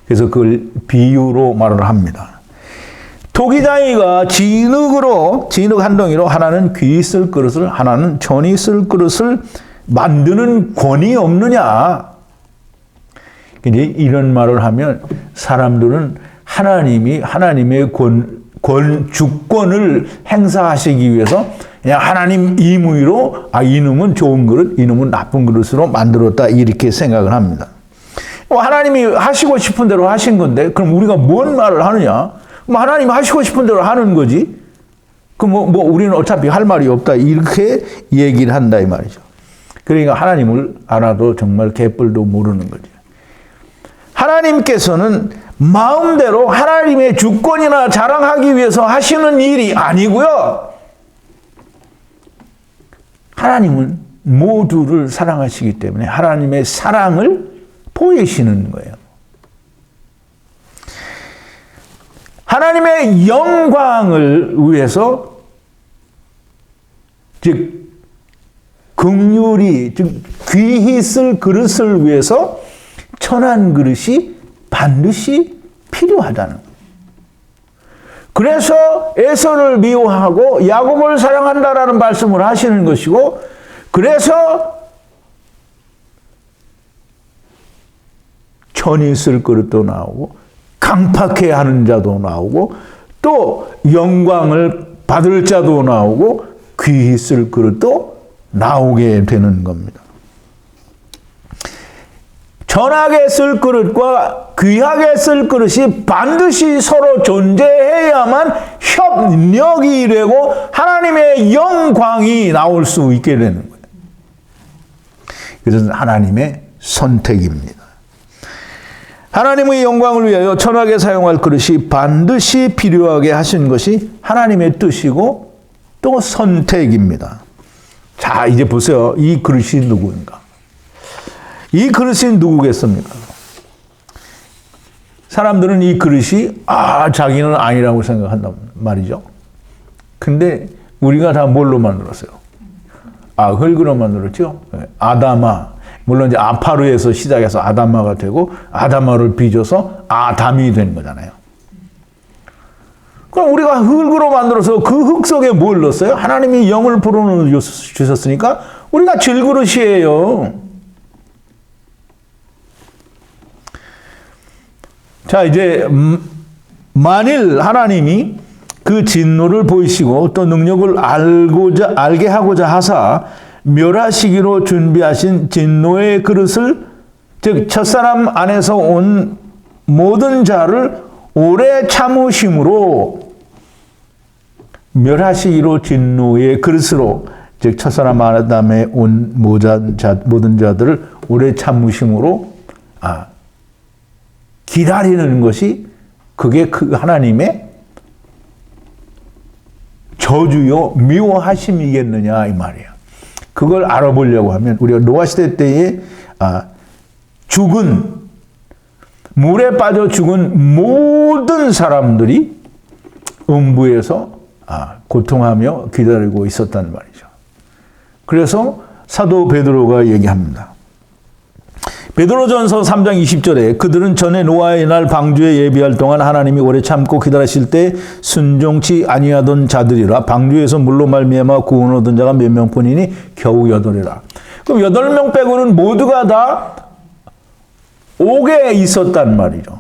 그래서 그걸 비유로 말을 합니다. 토기장이가 진흙 한 덩이로 하나는 귀 쓸 그릇을 하나는 전이 쓸 그릇을 만드는 권이 없느냐. 이제 이런 말을 하면 사람들은 하나님이 하나님의 주권을 행사하시기 위해서 그냥 하나님 임의로 이놈은 좋은 그릇, 이놈은 나쁜 그릇으로 만들었다 이렇게 생각을 합니다. 하나님이 하시고 싶은 대로 하신 건데 그럼 우리가 뭔 말을 하느냐? 하나님 하시고 싶은 대로 하는 거지. 그럼 우리는 어차피 할 말이 없다 이렇게 얘기를 한다 이 말이죠. 그러니까 하나님을 알아도 정말 개뿔도 모르는 거죠. 하나님께서는 마음대로 하나님의 주권이나 자랑하기 위해서 하시는 일이 아니고요. 하나님은 모두를 사랑하시기 때문에 하나님의 사랑을 보이시는 거예요. 하나님의 영광을 위해서, 즉 긍휼히, 즉 귀히 쓸 그릇을 위해서 천한 그릇이 반드시 필요하다는 거예요. 그래서 에서를 미워하고 야곱을 사랑한다라는 말씀을 하시는 것이고, 그래서 천이 쓸 그릇도 나오고 강팍해 하는 자도 나오고 또 영광을 받을 자도 나오고 귀히 쓸 그릇도 나오게 되는 겁니다. 전하게 쓸 그릇과 귀하게 쓸 그릇이 반드시 서로 존재해야만 협력이 되고 하나님의 영광이 나올 수 있게 되는 거예요. 그것은 하나님의 선택입니다. 하나님의 영광을 위하여 천하게 사용할 그릇이 반드시 필요하게 하신 것이 하나님의 뜻이고 또 선택입니다. 자, 이제 보세요. 이 그릇이 누구인가? 이 그릇이 누구겠습니까? 사람들은 이 그릇이 자기는 아니라고 생각한단 말이죠. 근데 우리가 다 뭘로 만들었어요? 흙으로 만들었죠. 아담아. 물론 이제 아파르에서 시작해서 아담아가 되고 아담아를 빚어서 아담이 된 거잖아요. 그럼 우리가 흙으로 만들어서 그 흙 속에 뭘 넣었어요? 하나님이 영을 불어넣어 주셨으니까 우리가 질그릇이에요. 자, 이제 만일 하나님이 그 진노를 보이시고 또 능력을 알게 하고자 하사 멸하시기로 준비하신 진노의 그릇을, 즉 첫사람 안에서 온 모든 자를 오래 참으심으로, 멸하시기로 진노의 그릇으로, 즉 첫사람 아담에 온 모든 자들을 오래 참으심으로 기다리는 것이, 그게 그 하나님의 저주요 미워하심이겠느냐 이 말이에요. 그걸 알아보려고 하면 우리가 노아 시대 때에 죽은, 물에 빠져 죽은 모든 사람들이 음부에서 고통하며 기다리고 있었단 말이죠. 그래서 사도 베드로가 얘기합니다. 베드로전서 3장 20절에 그들은 전에 노아의 날 방주에 예비할 동안 하나님이 오래 참고 기다리실 때 순종치 아니하던 자들이라. 방주에서 물로 말미암아 구원 얻은 자가 몇 명뿐이니 겨우 8이라. 그럼 8명 빼고는 모두가 다 옥에 있었단 말이죠.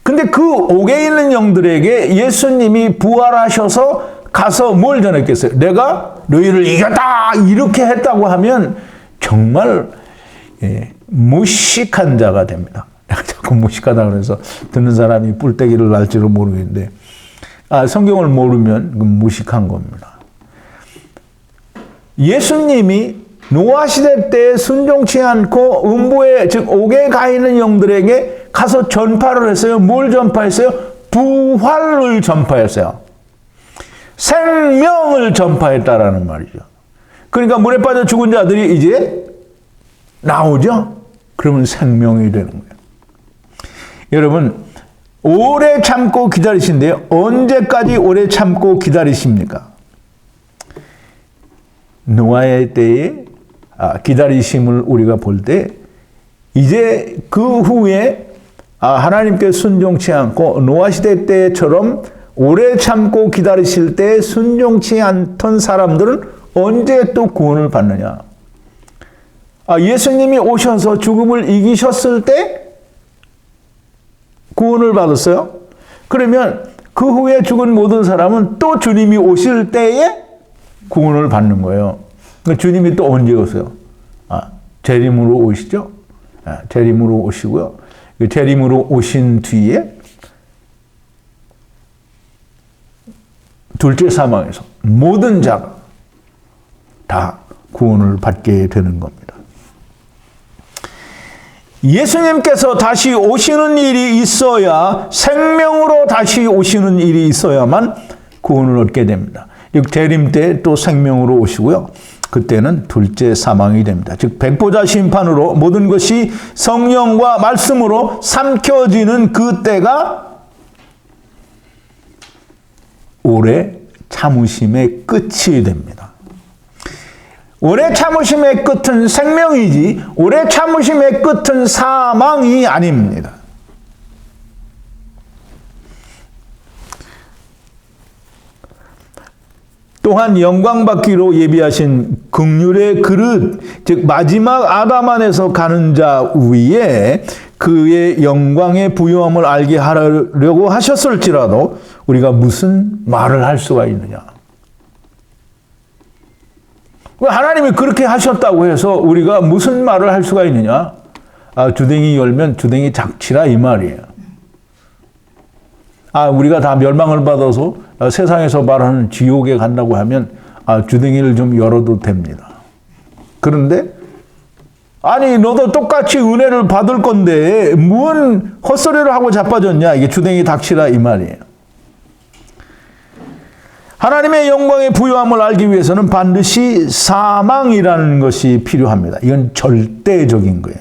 근데 그 옥에 있는 영들에게 예수님이 부활하셔서 가서 뭘 전했겠어요? 내가 너희를 이겼다 이렇게 했다고 하면 정말 무식한 자가 됩니다. 자꾸 무식하다 그래서 듣는 사람이 뿔떼기를 날지도 모르겠는데, 성경을 모르면 무식한 겁니다. 예수님이 노아 시대 때 순종치 않고 음부에, 즉 옥에 가 있는 영들에게 가서 전파를 했어요. 뭘 전파했어요? 부활을 전파했어요. 생명을 전파했다라는 말이죠. 그러니까 물에 빠져 죽은 자들이 이제 나오죠? 그러면 생명이 되는 거예요. 여러분, 오래 참고 기다리신데요. 언제까지 오래 참고 기다리십니까? 노아의 때에 기다리심을 우리가 볼 때, 이제 그 후에 하나님께 순종치 않고 노아 시대 때처럼 오래 참고 기다리실 때 순종치 않던 사람들은 언제 또 구원을 받느냐? 예수님이 오셔서 죽음을 이기셨을 때 구원을 받았어요. 그러면 그 후에 죽은 모든 사람은 또 주님이 오실 때에 구원을 받는 거예요. 주님이 또 언제 오세요? 재림으로 오시죠? 재림으로 오시고요. 재림으로 오신 뒤에 둘째 사망에서 모든 자가 다 구원을 받게 되는 겁니다. 예수님께서 다시 오시는 일이 있어야, 생명으로 다시 오시는 일이 있어야만 구원을 얻게 됩니다. 재림 때 또 생명으로 오시고요. 그때는 둘째 사망이 됩니다. 즉 백보자 심판으로 모든 것이 성령과 말씀으로 삼켜지는 그때가 오래 참으심의 끝이 됩니다. 오래 참으심의 끝은 생명이지 오래 참으심의 끝은 사망이 아닙니다. 또한 영광받기로 예비하신 긍휼의 그릇, 즉 마지막 아담 안에서 가는 자 위에 그의 영광의 부요함을 알게 하려고 하셨을지라도 우리가 무슨 말을 할 수가 있느냐? 하나님이 그렇게 하셨다고 해서 우리가 무슨 말을 할 수가 있느냐? 주댕이 열면 주댕이 작치라 이 말이에요. 우리가 다 멸망을 받아서 세상에서 말하는 지옥에 간다고 하면 주댕이를 좀 열어도 됩니다. 그런데 너도 똑같이 은혜를 받을 건데 뭔 헛소리를 하고 자빠졌냐? 이게 주댕이 닥치라 이 말이에요. 하나님의 영광의 부요함을 알기 위해서는 반드시 사망이라는 것이 필요합니다. 이건 절대적인 거예요.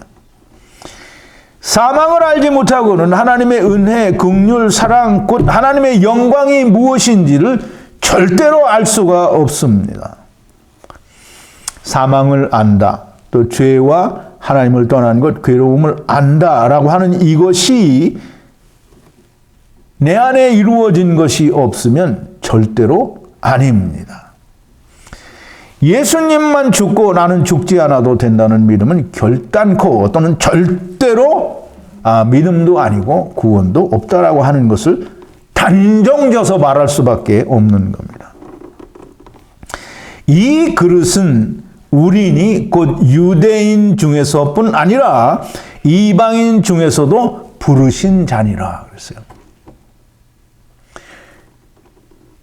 사망을 알지 못하고는 하나님의 은혜, 긍휼, 사랑, 곧 하나님의 영광이 무엇인지를 절대로 알 수가 없습니다. 사망을 안다, 또 죄와 하나님을 떠난 것, 괴로움을 안다라고 하는 이것이 내 안에 이루어진 것이 없으면 절대로 아닙니다. 예수님만 죽고 나는 죽지 않아도 된다는 믿음은 결단코 또는 절대로 믿음도 아니고 구원도 없다라고 하는 것을 단정져서 말할 수밖에 없는 겁니다. 이 그릇은 우리니 곧 유대인 중에서뿐 아니라 이방인 중에서도 부르신 자니라 그랬어요.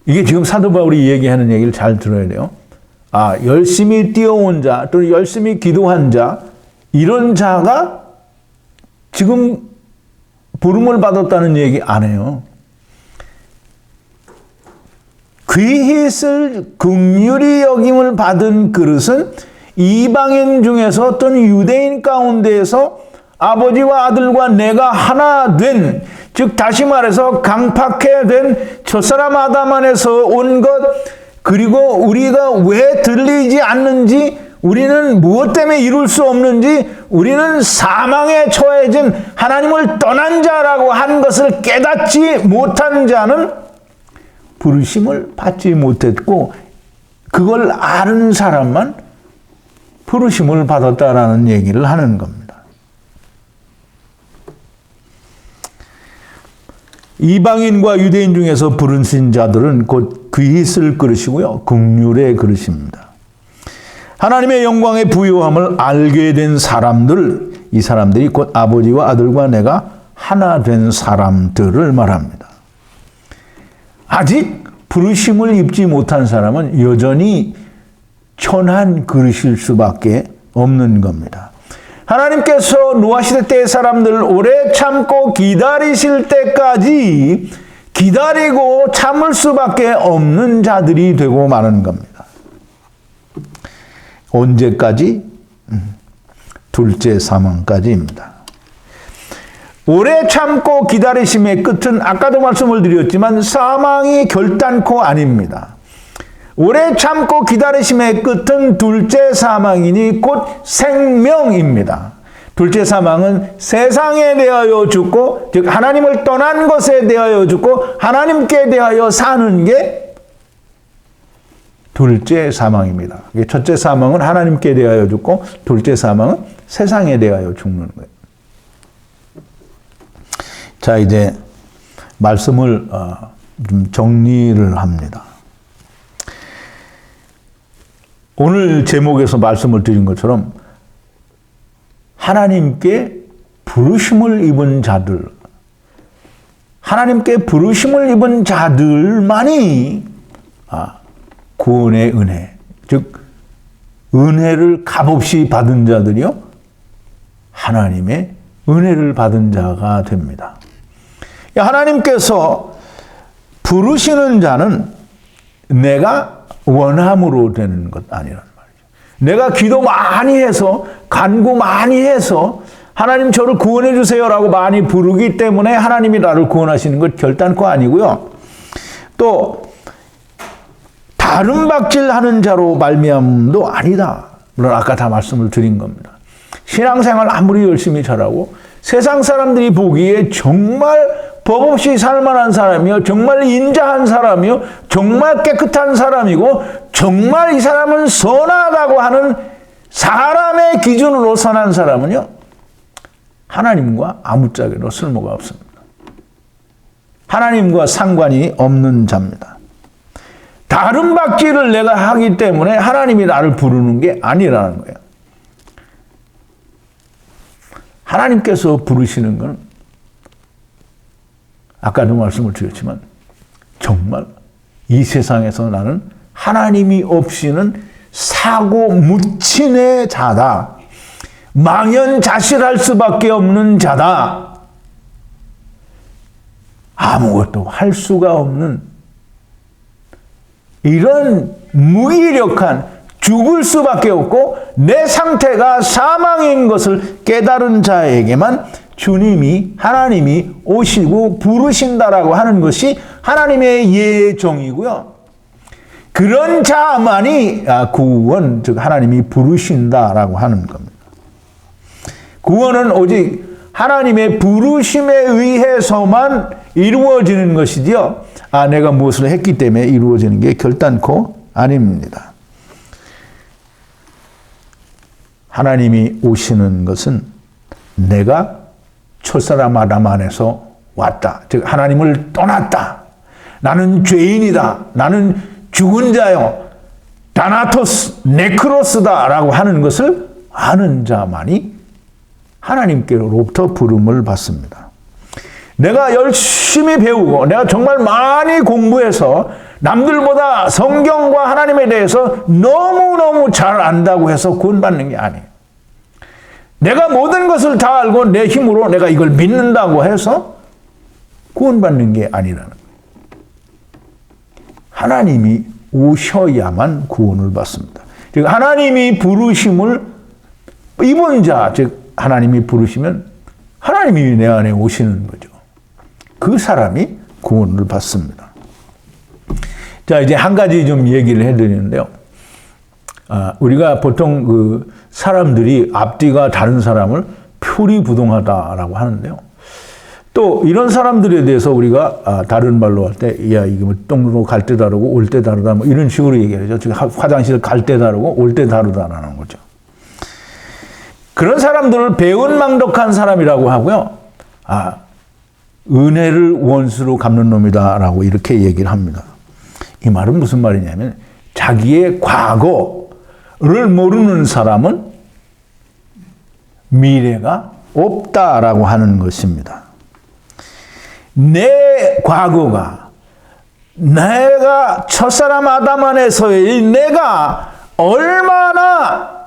이게 지금 사도 바울이 얘기하는 얘기를 잘 들어야 돼요. 열심히 뛰어온 자, 또는 열심히 기도한 자, 이런 자가 지금 부름을 받았다는 얘기 안 해요. 귀히 쓸 긍휼히 여김을 받은 그릇은 이방인 중에서 또는 유대인 가운데에서 아버지와 아들과 내가 하나 된, 즉 다시 말해서 강팍해 된 첫사람 아담 안에서 온 것, 그리고 우리가 왜 들리지 않는지, 우리는 무엇 때문에 이룰 수 없는지, 우리는 사망에 처해진 하나님을 떠난 자라고 한 것을 깨닫지 못한 자는 부르심을 받지 못했고, 그걸 아는 사람만 부르심을 받았다라는 얘기를 하는 겁니다. 이방인과 유대인 중에서 부르신 자들은 곧 귀히 쓸 그릇이고요, 긍휼의 그릇입니다. 하나님의 영광의 부요함을 알게 된 사람들, 이 사람들이 곧 아버지와 아들과 내가 하나 된 사람들을 말합니다. 아직 부르심을 입지 못한 사람은 여전히 천한 그릇일 수밖에 없는 겁니다. 하나님께서 노아시대 때의 사람들 오래 참고 기다리실 때까지 기다리고 참을 수밖에 없는 자들이 되고 마는 겁니다. 언제까지? 둘째 사망까지입니다. 오래 참고 기다리심의 끝은 아까도 말씀을 드렸지만 사망이 결단코 아닙니다. 오래 참고 기다리심의 끝은 둘째 사망이니 곧 생명입니다. 둘째 사망은 세상에 대하여 죽고, 즉 하나님을 떠난 것에 대하여 죽고 하나님께 대하여 사는 게 둘째 사망입니다. 첫째 사망은 하나님께 대하여 죽고, 둘째 사망은 세상에 대하여 죽는 거예요. 자, 이제 말씀을 좀 정리를 합니다. 오늘 제목에서 말씀을 드린 것처럼 하나님께 부르심을 입은 자들, 하나님께 부르심을 입은 자들만이 구원의 은혜, 즉 은혜를 값없이 받은 자들이요, 하나님의 은혜를 받은 자가 됩니다. 하나님께서 부르시는 자는 내가 원함으로 되는 것 아니란 말이죠. 내가 기도 많이 해서, 간구 많이 해서 하나님 저를 구원해 주세요라고 많이 부르기 때문에 하나님이 나를 구원하시는 것 결단코 아니고요. 또 다른 박질하는 자로 말미암도 아니다. 물론 아까 다 말씀을 드린 겁니다. 신앙생활 아무리 열심히 잘하고 세상 사람들이 보기에 정말 법 없이 살만한 사람이요, 정말 인자한 사람이요, 정말 깨끗한 사람이고 정말 이 사람은 선하다고 하는 사람의 기준으로 선한 사람은요, 하나님과 아무짝에도 쓸모가 없습니다. 하나님과 상관이 없는 자입니다. 다 다른 박질을 내가 하기 때문에 하나님이 나를 부르는 게 아니라는 거예요. 하나님께서 부르시는 건 아까도 말씀을 드렸지만 정말 이 세상에서 나는 하나님이 없이는 사고 묻힌의 자다. 망연자실할 수밖에 없는 자다. 아무것도 할 수가 없는 이런 무기력한 죽을 수밖에 없고 내 상태가 사망인 것을 깨달은 자에게만 주님이 하나님이 오시고 부르신다라고 하는 것이 하나님의 예정이고요. 그런 자만이 구원, 즉 하나님이 부르신다라고 하는 겁니다. 구원은 오직 하나님의 부르심에 의해서만 이루어지는 것이지요. 내가 무엇을 했기 때문에 이루어지는 게 결단코 아닙니다. 하나님이 오시는 것은 내가 첫사람 아담 안에서 왔다. 즉 하나님을 떠났다. 나는 죄인이다. 나는 죽은 자요. 다나토스, 네크로스다라고 하는 것을 아는 자만이 하나님께로부터 부름을 받습니다. 내가 열심히 배우고 내가 정말 많이 공부해서 남들보다 성경과 하나님에 대해서 너무너무 잘 안다고 해서 구원받는 게 아니에요. 내가 모든 것을 다 알고 내 힘으로 내가 이걸 믿는다고 해서 구원받는 게 아니라는 거예요. 하나님이 오셔야만 구원을 받습니다. 즉 하나님이 부르심을 입은 자, 즉 하나님이 부르시면 하나님이 내 안에 오시는 거죠. 그 사람이 구원을 받습니다. 자, 이제 한 가지 좀 얘기를 해드리는데요. 우리가 보통 그 사람들이 앞뒤가 다른 사람을 표리부동하다라고 하는데요. 또 이런 사람들에 대해서 우리가 다른 말로 할 때, 야, 이게 뭐 똥으로 갈 때 다르고 올 때 다르다, 뭐 이런 식으로 얘기하죠. 즉 화장실 갈 때 다르고 올 때 다르다라는 거죠. 그런 사람들을 배은망덕한 사람이라고 하고요. 은혜를 원수로 갚는 놈이다라고 이렇게 얘기를 합니다. 이 말은 무슨 말이냐면 자기의 과거를 모르는 사람은 미래가 없다라고 하는 것입니다. 내 과거가 내가 첫사람 아담 안에서의 내가 얼마나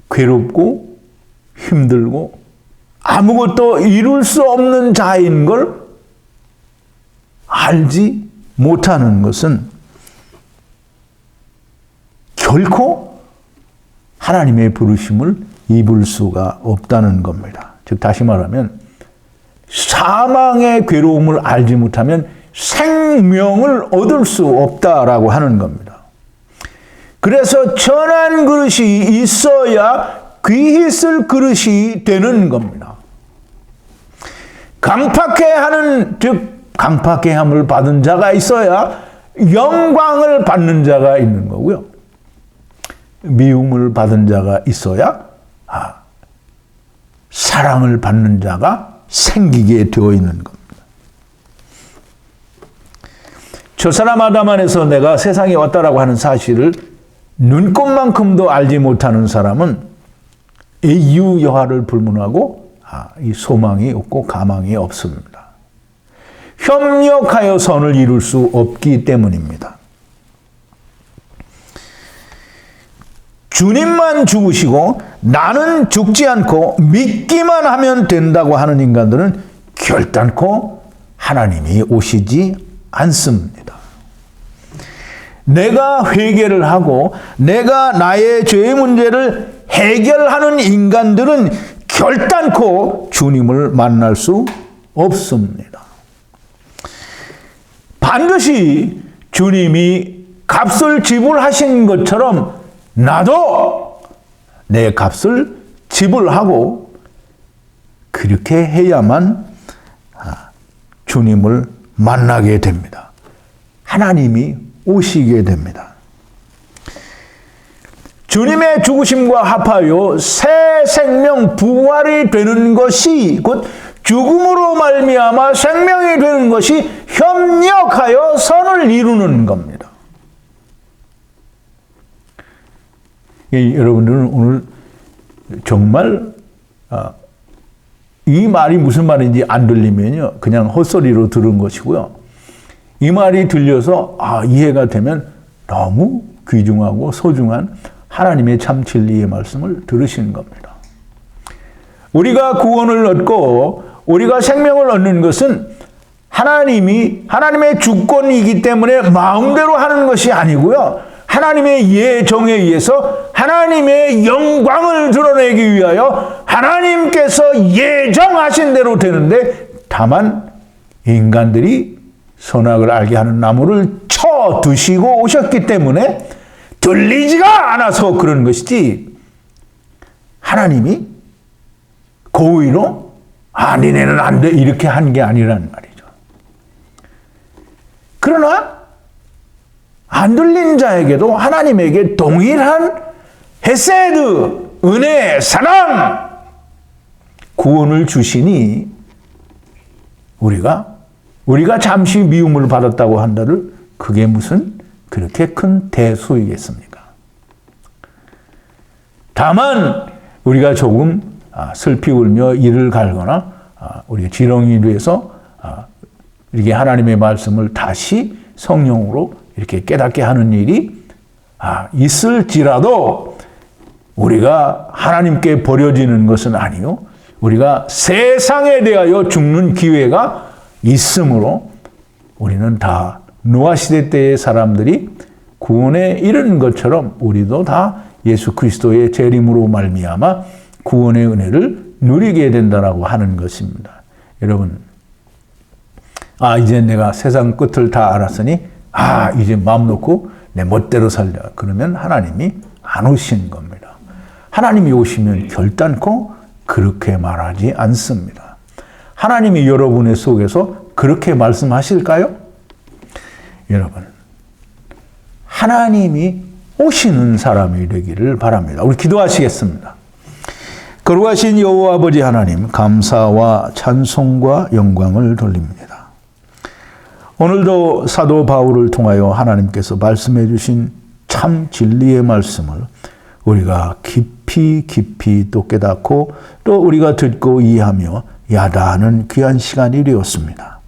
괴롭고 힘들고 아무것도 이룰 수 없는 자인 걸 알지 못하는 것은 결코 하나님의 부르심을 입을 수가 없다는 겁니다. 즉 다시 말하면 사망의 괴로움을 알지 못하면 생명을 얻을 수 없다라고 하는 겁니다. 그래서 천한 그릇이 있어야 귀히 쓸 그릇이 되는 겁니다. 강팍해하는, 즉 강팍해함을 받은 자가 있어야 영광을 받는 자가 있는 거고요. 미움을 받은 자가 있어야 사랑을 받는 자가 생기게 되어 있는 겁니다. 첫사람 아담 안에서 내가 세상에 왔다라고 하는 사실을 눈꽃만큼도 알지 못하는 사람은 이유여하를 불문하고 이 소망이 없고 가망이 없습니다. 협력하여 선을 이룰 수 없기 때문입니다. 주님만 죽으시고 나는 죽지 않고 믿기만 하면 된다고 하는 인간들은 결단코 하나님이 오시지 않습니다. 내가 회개를 하고 내가 나의 죄의 문제를 해결하는 인간들은 결단코 주님을 만날 수 없습니다. 반드시 주님이 값을 지불하신 것처럼 나도 내 값을 지불하고 그렇게 해야만 주님을 만나게 됩니다. 하나님이 오시게 됩니다. 주님의 죽으심과 합하여 새 생명 부활이 되는 것이 곧 죽음으로 말미암아 생명이 되는 것이 협력하여 선을 이루는 겁니다. 여러분들은 오늘 정말 이 말이 무슨 말인지 안 들리면요, 그냥 헛소리로 들은 것이고요. 이 말이 들려서 이해가 되면 너무 귀중하고 소중한 하나님의 참 진리의 말씀을 들으시는 겁니다. 우리가 구원을 얻고 우리가 생명을 얻는 것은 하나님의 주권이기 때문에 마음대로 하는 것이 아니고요. 하나님의 예정에 의해서 하나님의 영광을 드러내기 위하여 하나님께서 예정하신 대로 되는데, 다만 인간들이 선악을 알게 하는 나무를 쳐 드시고 오셨기 때문에 들리지가 않아서 그런 것이지, 하나님이 고의로 니네는 안 돼 이렇게 한 게 아니란 말이죠. 그러나 안 들린 자에게도 하나님에게 동일한 헤세드, 은혜, 사랑, 구원을 주시니 우리가 잠시 미움을 받았다고 한다를 그게 무슨 그렇게 큰 대수이겠습니까? 다만 우리가 조금 슬피 울며 이를 갈거나 우리가 지렁이 위에서 이렇게 하나님의 말씀을 다시 성령으로 이렇게 깨닫게 하는 일이 있을지라도 우리가 하나님께 버려지는 것은 아니요, 우리가 세상에 대하여 죽는 기회가 있으므로 우리는 다 노아 시대 때의 사람들이 구원에 이르는 것처럼 우리도 다 예수 그리스도의 재림으로 말미암아 구원의 은혜를 누리게 된다라고 하는 것입니다. 여러분, 이제 내가 세상 끝을 다 알았으니 이제 마음 놓고 내 멋대로 살자. 그러면 하나님이 안 오시는 겁니다. 하나님이 오시면 결단코 그렇게 말하지 않습니다. 하나님이 여러분의 속에서 그렇게 말씀하실까요? 여러분, 하나님이 오시는 사람이 되기를 바랍니다. 우리 기도하시겠습니다. 거룩하신 여호와 아버지 하나님, 감사와 찬송과 영광을 돌립니다. 오늘도 사도 바울을 통하여 하나님께서 말씀해 주신 참 진리의 말씀을 우리가 깊이 또 깨닫고 또 우리가 듣고 이해하며 야다하는 귀한 시간이 되었습니다.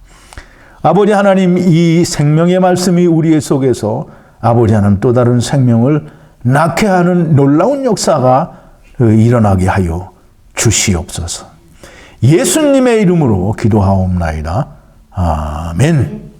아버지 하나님, 이 생명의 말씀이 우리의 속에서 아버지 하나님 또 다른 생명을 낳게 하는 놀라운 역사가 일어나게 하여 주시옵소서. 예수님의 이름으로 기도하옵나이다. 아멘.